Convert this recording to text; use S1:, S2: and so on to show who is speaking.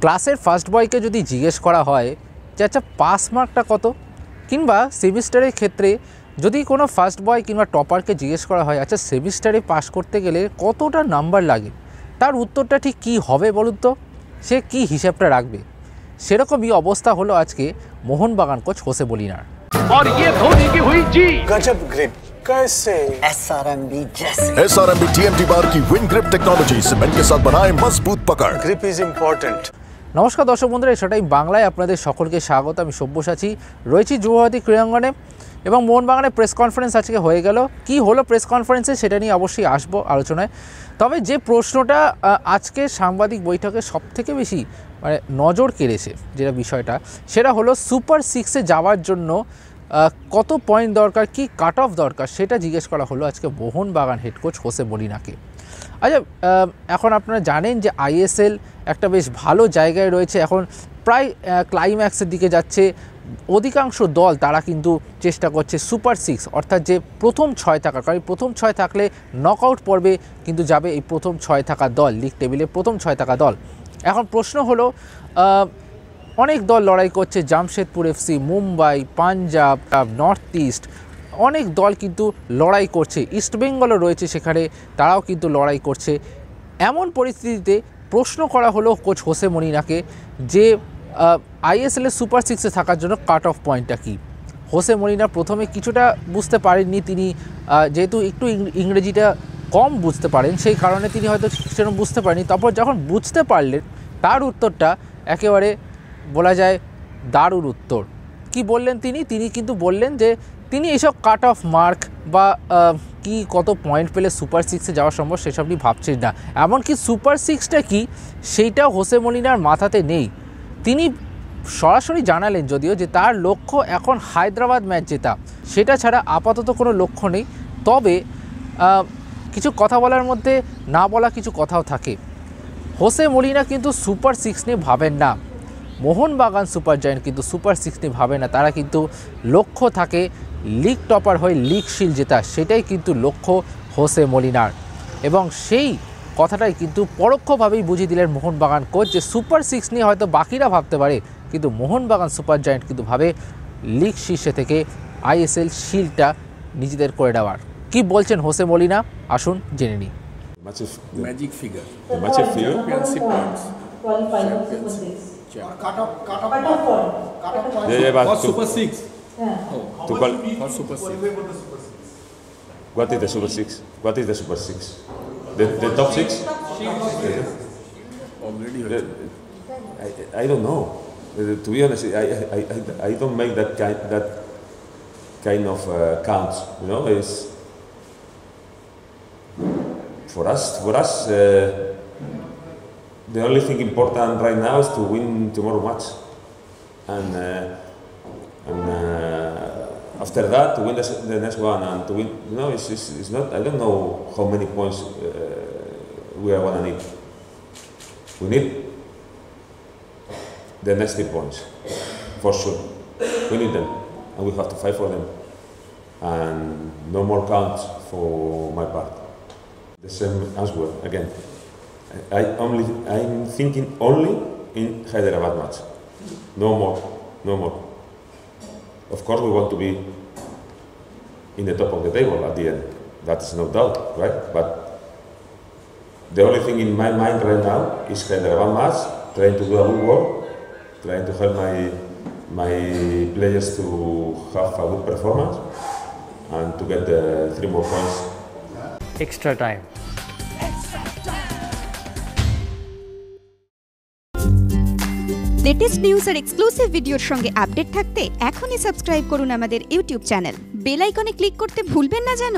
S1: ক্লাসের ফার্স্ট বয়কে যদি জিজ্ঞেস করা হয় যে আচ্ছা পাস মার্কটা কত, কিংবা সেমিস্টারের ক্ষেত্রে যদি কোনো ফার্স্ট বয় কিংবা টপারকে জিজ্ঞেস করা হয় আচ্ছা সেমিস্টারে পাস করতে গেলে কতটা নাম্বার লাগে, তার উত্তরটা ঠিক কী হবে বলুন তো? সে কি হিসাবটা রাখবে? সেরকমই অবস্থা হলো আজকে মোহনবাগান কোচ হোসে মলিনার।
S2: और ये धोनी की हुई जी
S3: गजब ग्रिप कैसे
S4: SRMB जैसे
S5: SRMB TMT बार की विन ग्रिप टेक्नोलॉजी सीमेंट के साथ बनाए मजबूत पकड़।
S3: Grip is important.
S1: নমস্কার দর্শক বন্ধুরা, সেটাই বাংলায় আপনাদের সকলকে স্বাগত। আমি সব্যসাচী রয়েছি যুবভারতী ক্রীড়াঙ্গনে এবং মোহনবাগানের প্রেস কনফারেন্স আজকে হয়ে গেল। কি হলো প্রেস কনফারেন্সে সেটা নিয়ে অবশ্যই আসবো আলোচনায়। তবে যে প্রশ্নটা আজকে সাংবাদিক বৈঠকে সবথেকে বেশি নজর কেড়েছে যেটা বিষয়টা, সেটা হলো সুপার সিক্সে যাওয়ার জন্য কত পয়েন্ট দরকার, কি কাট অফ দরকার, সেটা জিজ্ঞেস করা হলো আজকে মোহনবাগান হেড কোচ হোসে মলিনাকে। আচ্ছা, এখন আপনারা জানেন যে আইএসএল একটা বেশ ভালো জায়গায় রয়েছে, এখন প্রায় ক্লাইম্যাক্সের দিকে যাচ্ছে। অধিকাংশ দল তারা কিন্তু চেষ্টা করছে সুপার সিক্স, অর্থাৎ যে প্রথম 6 থাকা, কারণ প্রথম 6 থাকলে নকআউট পর্বে কিন্তু যাবে এই প্রথম 6 থাকা দল, লিগ টেবিলে প্রথম 6 থাকা দল। এখন প্রশ্ন হলো অনেক দল লড়াই করছে, Jamshedpur FC, Mumbai, Punjab, north east, অনেক দল কিন্তু লড়াই করছে, ইস্টবেঙ্গলও রয়েছে সেখানে, তারাও কিন্তু লড়াই করছে। এমন পরিস্থিতিতে প্রশ্ন করা হলো কোচ হোসে মলিনাকে যে আইএসএলের সুপার সিক্সে থাকার জন্য কাট অফ পয়েন্টটা কী। হোসে মলিনা প্রথমে কিছুটা বুঝতে পারেননি, তিনি যেহেতু একটু ইংরেজিটা কম বুঝতে পারেন সেই কারণে তিনি হয়তো সেরকম বুঝতে পারেননি। তারপর যখন বুঝতে পারলেন তার উত্তরটা একেবারে বলা যায় দারুণ উত্তর। কি বললেন তিনি কিন্তু বললেন যে তিনি এইসব কাট অফ মার্ক বা কি কত পয়েন্ট পেলে সুপার সিক্সে যাওয়া সম্ভব সেসব নিয়ে ভাবছেন না। এমনকি সুপার সিক্সটা কি সেইটাও হোসে মলিনার মাথাতে নেই। তিনি সরাসরি জানালেন যদিও যে তার লক্ষ্য এখন হায়দ্রাবাদ ম্যাচ জেতা, সেটা ছাড়া আপাতত কোনো লক্ষ্য নেই। তবে কিছু কথা বলার মধ্যে না বলা কিছু কথাও থাকে। হোসে মলিনা কিন্তু সুপার সিক্স নিয়ে ভাবেন না, মোহনবাগান সুপার জায়ান্ট কিন্তু সুপার সিক্স নিয়ে ভাবে না। তারা কিন্তু লক্ষ্য থাকে লিগ টপার হয়ে লিগ শিল্ড জেতা, সেটাই কিন্তু লক্ষ্য হোসে মলিনার। এবং সেই কথাটাই কিন্তু পরোক্ষভাবেই বুঝিয়ে দিলেন মোহনবাগান কোচ যে সুপার সিক্স নিয়ে হয়তো বাকিরা ভাবতে পারে, কিন্তু মোহনবাগান সুপার জায়ান্ট কিন্তু ভাবে লিগ শীর্ষে থেকে আইএসএল শিল্ডটা নিজেদের করে নেওয়ার। কি বলছেন হোসে মলিনা, আসুন জেনে নিই।
S6: Magic figure.
S7: The magic figure.
S6: Championship points.
S7: But
S6: For Super 6.
S7: to call,
S6: For Super 6.
S7: what is the Super Six? What is the Super Six? The top six?
S6: Already
S7: The, I don't know. To be honest, I don't make that kind of counts. You know, it's for us. The only thing important right now is to win tomorrow match, and after that to win the next one and to win. You know, it's not. I don't know how many points we are gonna need. We need the next 3 points for sure. We need them, and we have to fight for them. And no more counts for my part. The same as well again. I'm thinking only in Hyderabad match. No more. Of course, we want to be in the top of the table at the end. That is no doubt, right? But the only thing in my mind right now is Hyderabad match, trying to do a good work, trying to help my players to have a good performance and to get the 3 more points.
S1: Extra time.
S8: Latest news আর exclusive ভিডিওর সঙ্গে update থাকতে এখনই subscribe করুন আমাদের YouTube channel. Bell আইকনে click করতে ভুলবেন না যেন।